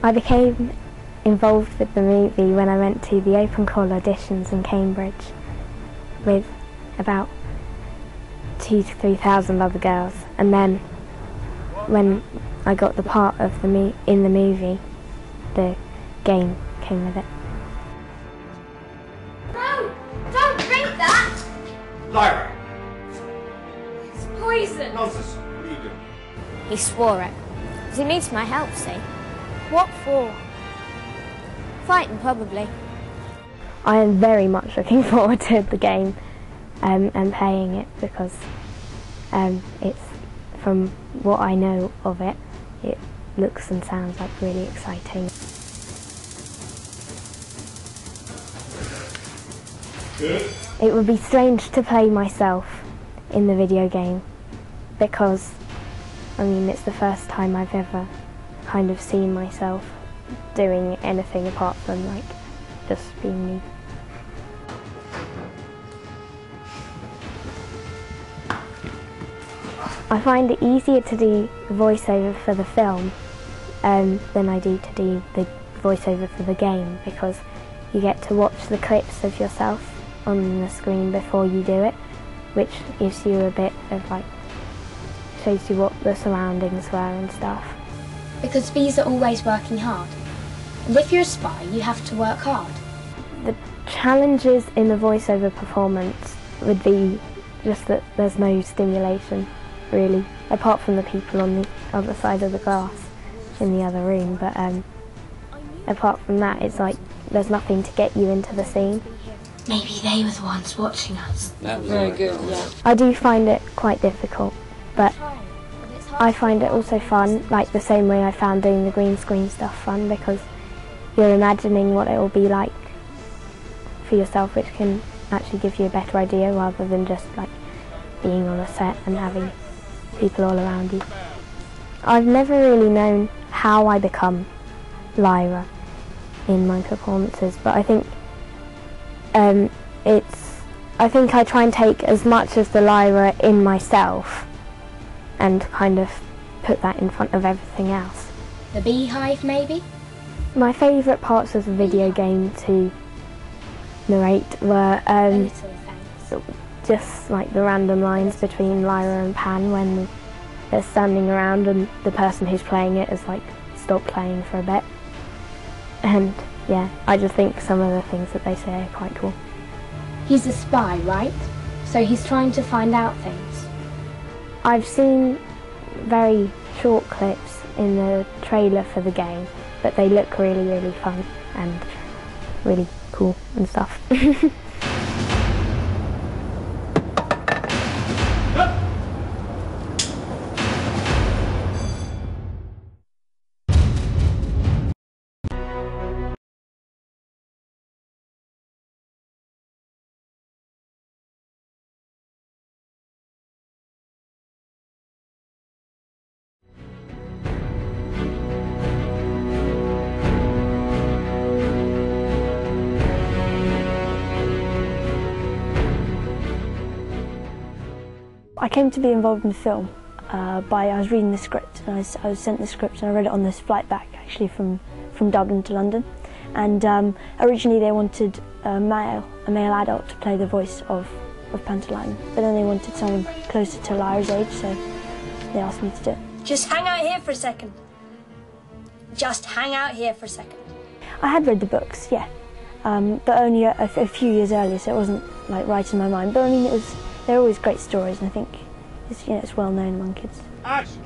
I became involved with the movie when I went to the open call auditions in Cambridge with about 2,000 to 3,000 other girls, and then when I got the part of in the movie, the game came with it. No! Don't drink that! Lyra! It's poison! Nonsense! What are you doing? He swore it. Because he needs my help, see? What for? Fighting, probably. I am very much looking forward to the game and playing it, because it's, from what I know of it, it looks and sounds like really exciting. Good. It would be strange to play myself in the video game, because, I mean, it's the first time I've ever kind of seen myself doing anything apart from, like, just being me. I find it easier to do the voiceover for the film than I do to do the voiceover for the game, because you get to watch the clips of yourself on the screen before you do it, which gives you a bit of, like, shows you what the surroundings were and stuff. Because bees are always working hard. And if you're a spy, you have to work hard. The challenges in the voiceover performance would be just that there's no stimulation, really, apart from the people on the other side of the glass in the other room, but apart from that, it's like there's nothing to get you into the scene. Maybe they were the ones watching us. That was very good, yeah. I do find it quite difficult, but I find it also fun, like the same way I found doing the green screen stuff fun, because you're imagining what it will be like for yourself, which can actually give you a better idea rather than just like being on a set and having people all around you. I've never really known how I become Lyra in my performances, but I think I think I try and take as much of the Lyra in myself and kind of put that in front of everything else. The beehive, maybe? My favourite parts of the video game to narrate were just like the random lines between Lyra and Pan when they're standing around and the person who's playing it has like stopped playing for a bit. And yeah, I just think some of the things that they say are quite cool. He's a spy, right? So he's trying to find out things. I've seen very short clips in the trailer for the game, but they look really, really fun and really cool and stuff. I came to be involved in the film I was reading the script, and I was sent the script and I read it on this flight back actually from Dublin to London, and originally they wanted a male adult to play the voice of Pantomime, but then they wanted someone closer to Lyra's age, so they asked me to do it. Just hang out here for a second. Just hang out here for a second. I had read the books, yeah, but only a few years earlier, so it wasn't like right in my mind, but I mean they're always great stories, and I think it's well known among kids. Action.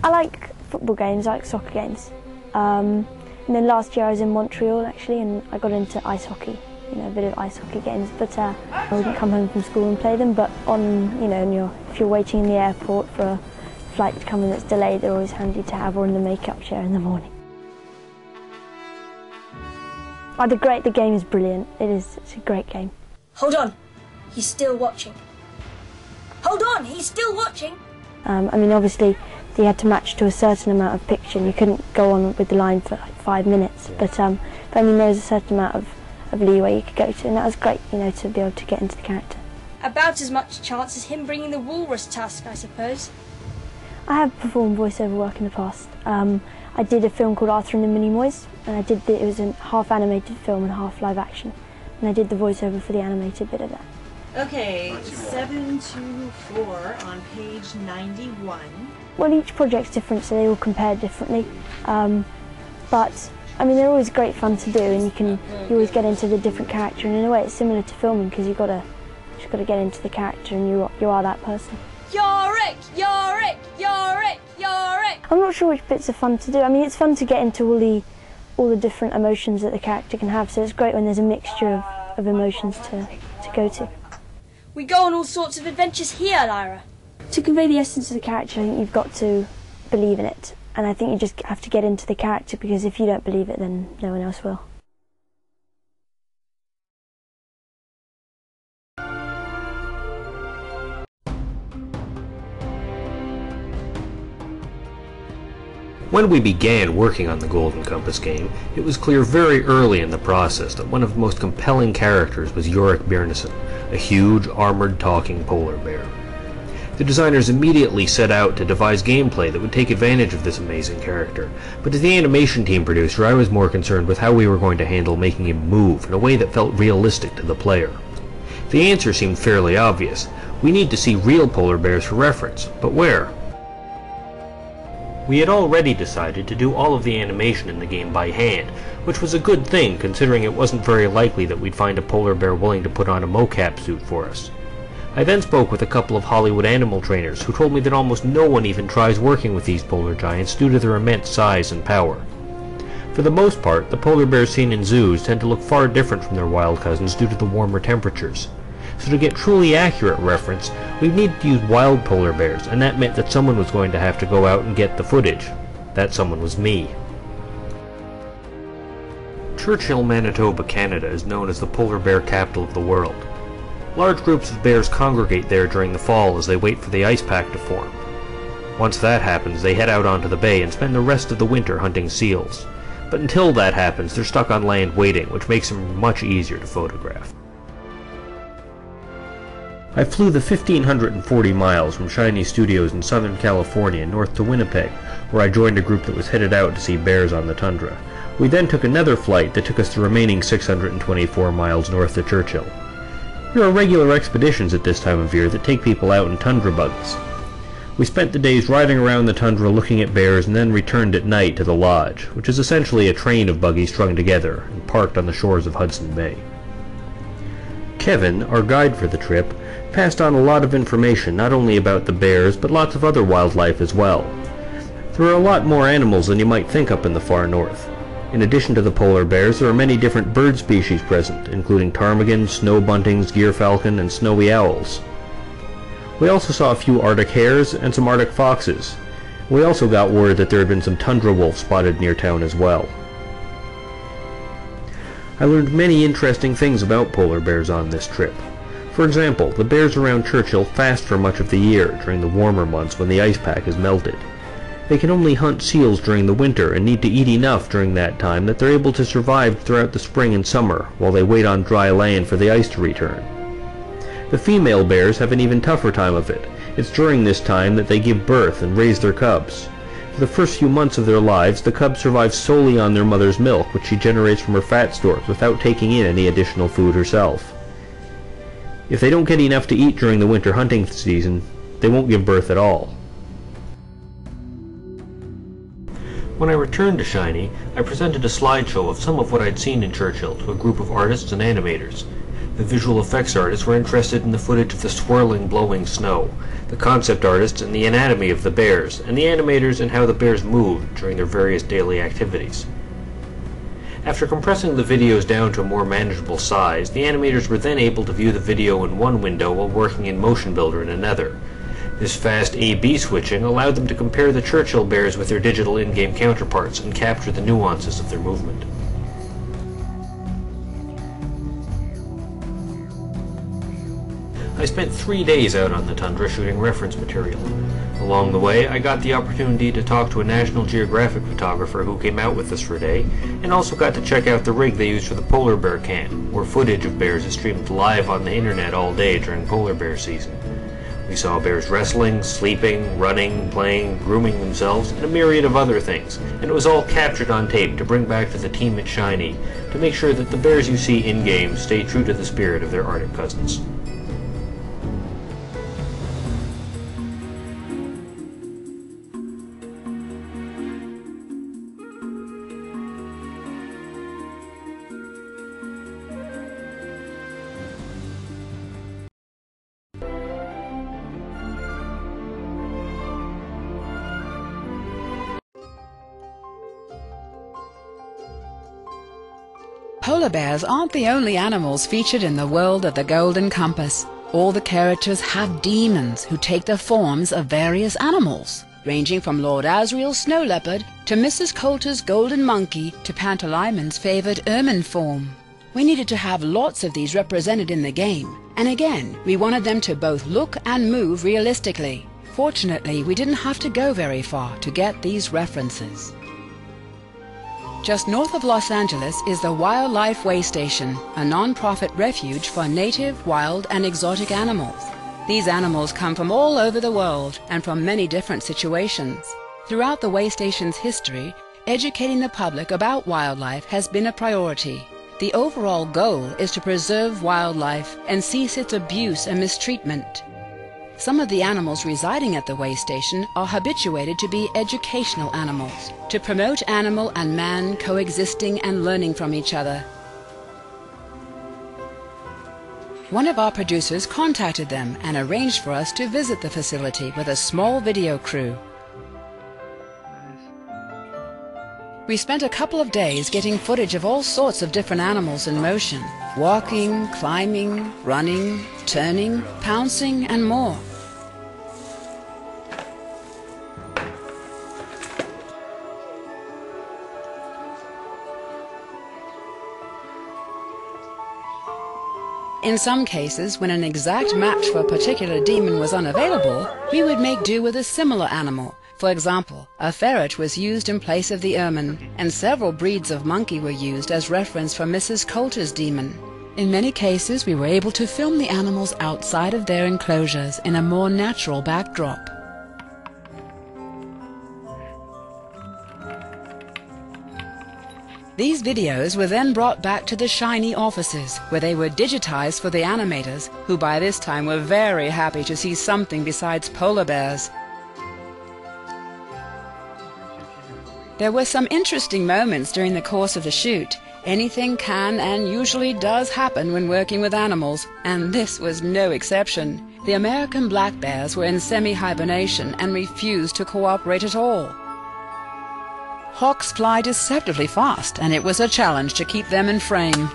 I like football games, I like soccer games. And then last year I was in Montreal actually, and I got into ice hockey, a bit of ice hockey games. But I wouldn't come home from school and play them. But if you're waiting in the airport for a flight to come in that's delayed, they're always handy to have, or in the makeup chair in the morning. The game is brilliant. It's a great game. Hold on. He's still watching. Hold on, he's still watching. I mean, obviously, you had to match to a certain amount of picture, and you couldn't go on with the line for like 5 minutes. Yeah. But I mean, there was a certain amount of leeway you could go to, and that was great, to be able to get into the character. About as much chance as him bringing the walrus tusk, I suppose. I have performed voiceover work in the past. I did a film called Arthur and the Minimoys, and it was a half animated film and half live action, and I did the voiceover for the animated bit of that. Okay, 724 on page 91. Well, each project's different, so they all compare differently. But I mean, they're always great fun to do, and you always get into the different character. And in a way, it's similar to filming because you just gotta get into the character, and you are that person. You're Rick! You're Rick! You're Rick! You're Rick! I'm not sure which bits are fun to do. I mean, it's fun to get into all the different emotions that the character can have. So it's great when there's a mixture of emotions to go to. We go on all sorts of adventures here, Lyra. To convey the essence of the character, I think you've got to believe in it. And I think you just have to get into the character, because if you don't believe it, then no one else will. When we began working on the Golden Compass game, it was clear very early in the process that one of the most compelling characters was Yorick Byrnison, a huge, armored, talking polar bear. The designers immediately set out to devise gameplay that would take advantage of this amazing character, but as the animation team producer, I was more concerned with how we were going to handle making him move in a way that felt realistic to the player. The answer seemed fairly obvious. We need to see real polar bears for reference, but where? We had already decided to do all of the animation in the game by hand, which was a good thing considering it wasn't very likely that we'd find a polar bear willing to put on a mocap suit for us. I then spoke with a couple of Hollywood animal trainers who told me that almost no one even tries working with these polar giants due to their immense size and power. For the most part, the polar bears seen in zoos tend to look far different from their wild cousins due to the warmer temperatures. So to get truly accurate reference, we'd need to use wild polar bears, and that meant that someone was going to have to go out and get the footage. That someone was me. Churchill, Manitoba, Canada is known as the polar bear capital of the world. Large groups of bears congregate there during the fall as they wait for the ice pack to form. Once that happens, they head out onto the bay and spend the rest of the winter hunting seals. But until that happens, they're stuck on land waiting, which makes them much easier to photograph. I flew the 1,540 miles from Shiny Studios in Southern California north to Winnipeg, where I joined a group that was headed out to see bears on the tundra. We then took another flight that took us the remaining 624 miles north to Churchill. There are regular expeditions at this time of year that take people out in tundra buggies. We spent the days riding around the tundra looking at bears and then returned at night to the lodge, which is essentially a train of buggies strung together and parked on the shores of Hudson Bay. Kevin, our guide for the trip, passed on a lot of information not only about the bears but lots of other wildlife as well. There are a lot more animals than you might think up in the far north. In addition to the polar bears, there are many different bird species present, including ptarmigans, snow buntings, gyrfalcon, and snowy owls. We also saw a few Arctic hares and some Arctic foxes. We also got word that there had been some tundra wolves spotted near town as well. I learned many interesting things about polar bears on this trip. For example, the bears around Churchill fast for much of the year during the warmer months when the ice pack is melted. They can only hunt seals during the winter and need to eat enough during that time that they're able to survive throughout the spring and summer while they wait on dry land for the ice to return. The female bears have an even tougher time of it. It's during this time that they give birth and raise their cubs. For the first few months of their lives, the cubs survive solely on their mother's milk, which she generates from her fat stores without taking in any additional food herself. If they don't get enough to eat during the winter hunting season, they won't give birth at all. When I returned to Shiny, I presented a slideshow of some of what I'd seen in Churchill to a group of artists and animators. The visual effects artists were interested in the footage of the swirling, blowing snow, the concept artists in the anatomy of the bears, and the animators in how the bears moved during their various daily activities. After compressing the videos down to a more manageable size, the animators were then able to view the video in one window while working in Motion Builder in another. This fast A-B switching allowed them to compare the Churchill bears with their digital in-game counterparts and capture the nuances of their movement. I spent 3 days out on the tundra shooting reference material. Along the way, I got the opportunity to talk to a National Geographic photographer who came out with us for a day, and also got to check out the rig they used for the Polar Bear Cam, where footage of bears is streamed live on the internet all day during polar bear season. We saw bears wrestling, sleeping, running, playing, grooming themselves, and a myriad of other things, and it was all captured on tape to bring back to the team at Shiny to make sure that the bears you see in-game stay true to the spirit of their Arctic cousins. Polar bears aren't the only animals featured in the world of the Golden Compass. All the characters have demons who take the forms of various animals, ranging from Lord Asriel's snow leopard to Mrs. Coulter's golden monkey to Pantalaimmon's favoured ermine form. We needed to have lots of these represented in the game, and again, we wanted them to both look and move realistically. Fortunately, we didn't have to go very far to get these references. Just north of Los Angeles is the Wildlife Way Station, a non-profit refuge for native, wild, and exotic animals. These animals come from all over the world and from many different situations. Throughout the way station's history, educating the public about wildlife has been a priority. The overall goal is to preserve wildlife and cease its abuse and mistreatment. Some of the animals residing at the way station are habituated to be educational animals, to promote animal and man coexisting and learning from each other. One of our producers contacted them and arranged for us to visit the facility with a small video crew. We spent a couple of days getting footage of all sorts of different animals in motion, walking, climbing, running, turning, pouncing, and more. In some cases, when an exact match for a particular demon was unavailable, we would make do with a similar animal. For example, a ferret was used in place of the ermine, and several breeds of monkey were used as reference for Mrs. Coulter's demon. In many cases, we were able to film the animals outside of their enclosures in a more natural backdrop. These videos were then brought back to the Shiny offices, where they were digitized for the animators, who by this time were very happy to see something besides polar bears. There were some interesting moments during the course of the shoot. Anything can and usually does happen when working with animals, and this was no exception. The American black bears were in semi-hibernation and refused to cooperate at all. Hawks fly deceptively fast, and it was a challenge to keep them in frame.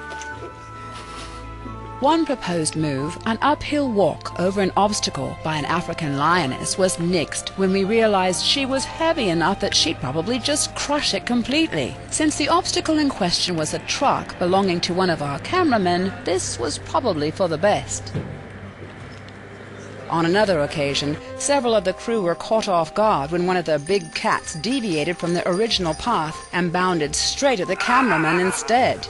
One proposed move, an uphill walk over an obstacle by an African lioness, was nixed when we realized she was heavy enough that she'd probably just crush it completely. Since the obstacle in question was a truck belonging to one of our cameramen, this was probably for the best. On another occasion, several of the crew were caught off guard when one of the big cats deviated from the original path and bounded straight at the cameraman instead.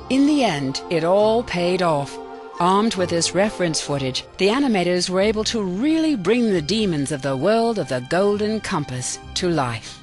In the end, it all paid off. Armed with this reference footage, the animators were able to really bring the demons of the world of the Golden Compass to life.